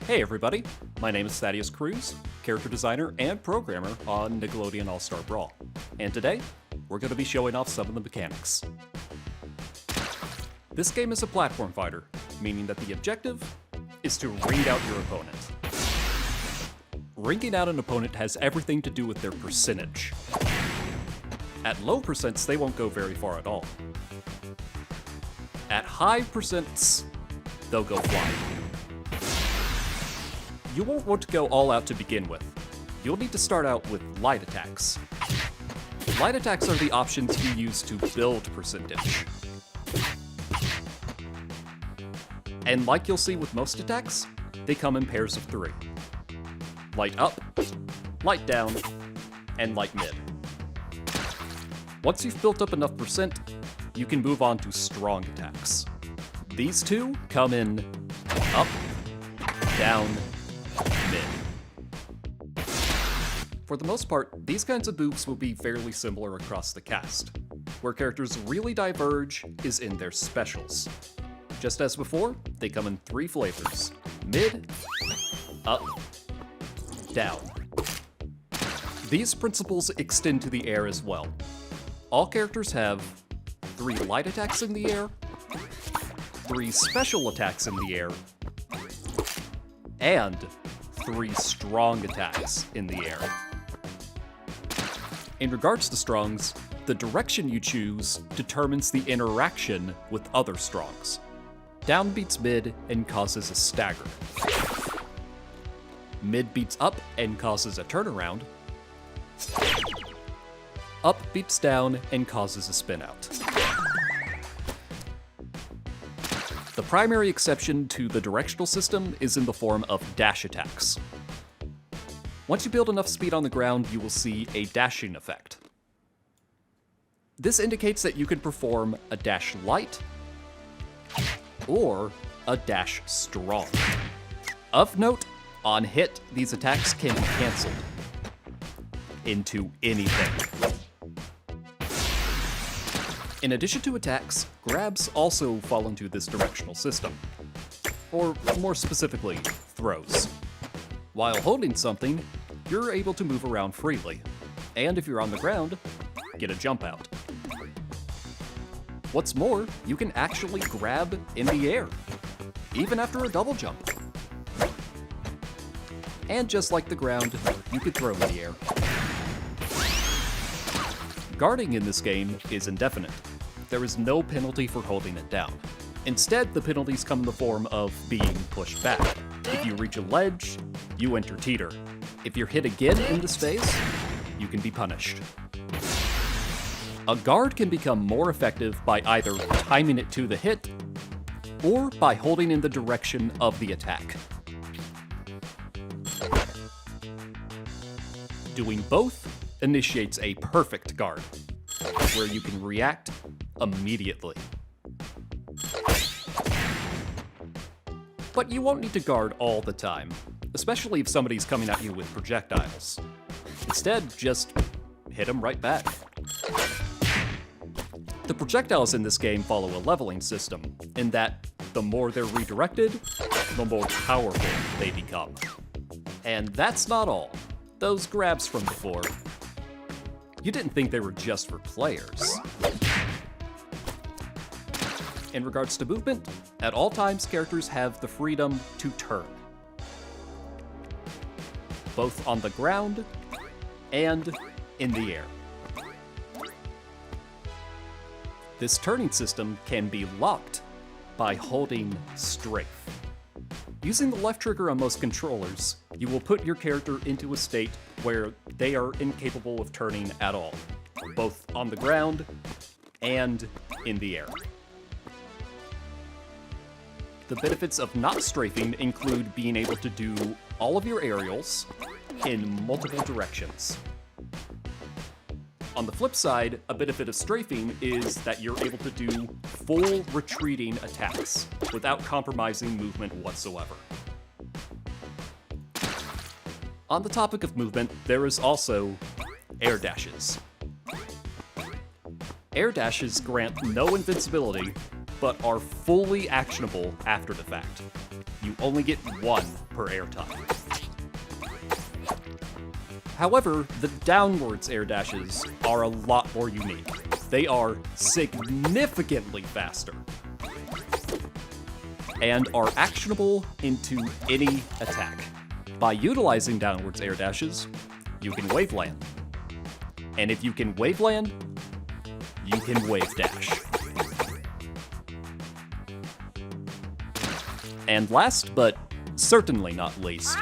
Hey everybody, my name is Thaddeus Crews, character designer and programmer on Nickelodeon All-Star Brawl. And today, we're going to be showing off some of the mechanics. This game is a platform fighter, meaning that the objective is to ring out your opponent. Ringing out an opponent has everything to do with their percentage. At low percents, they won't go very far at all. At high percents, they'll go flying. You won't want to go all out to begin with. You'll need to start out with light attacks. Light attacks are the options you use to build percentage. And like you'll see with most attacks, they come in pairs of 3. Light up, light down, and light mid. Once you've built up enough percent, you can move on to strong attacks. These two come in up, down, mid. For the most part, these kinds of moves will be fairly similar across the cast. Where characters really diverge is in their specials. Just as before, they come in 3 flavors: mid, up, down. These principles extend to the air as well. All characters have 3 light attacks in the air, 3 special attacks in the air, and 3 strong attacks in the air. In regards to strongs, the direction you choose determines the interaction with other strongs. Down beats mid and causes a stagger. Mid beats up and causes a turnaround. Up beats down and causes a spin out. The primary exception to the directional system is in the form of dash attacks. Once you build enough speed on the ground, you will see a dashing effect. This indicates that you can perform a dash light or a dash strong. Of note, on hit, these attacks can be cancelled into anything. In addition to attacks, grabs also fall into this directional system. Or more specifically, throws. While holding something, you're able to move around freely. And if you're on the ground, get a jump out. What's more, you can actually grab in the air, even after a double jump. And just like the ground, you could throw in the air. Guarding in this game is indefinite. There is no penalty for holding it down. Instead, the penalties come in the form of being pushed back. If you reach a ledge, you enter teeter. If you're hit again in this phase, you can be punished. A guard can become more effective by either timing it to the hit, or by holding in the direction of the attack. Doing both initiates a perfect guard, where you can react immediately. But you won't need to guard all the time, especially if somebody's coming at you with projectiles. Instead, just hit them right back. The projectiles in this game follow a leveling system, in that the more they're redirected, the more powerful they become. And that's not all. Those grabs from before, you didn't think they were just for players. In regards to movement, at all times characters have the freedom to turn. Both on the ground and in the air. This turning system can be locked by holding strafe. Using the left trigger on most controllers, you will put your character into a state where they are incapable of turning at all, both on the ground and in the air. The benefits of not strafing include being able to do all of your aerials in multiple directions. On the flip side, a benefit of strafing is that you're able to do full retreating attacks without compromising movement whatsoever. On the topic of movement, there is also air dashes. Air dashes grant no invincibility, but are fully actionable after the fact. you only get 1 per air time. However, the downwards air dashes are a lot more unique. They are significantly faster and are actionable into any attack. By utilizing downwards air dashes, you can wave land. And if you can wave land, you can wave dash. And last, but certainly not least,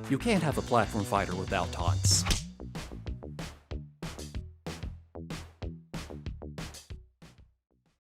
you can't have a platform fighter without taunts.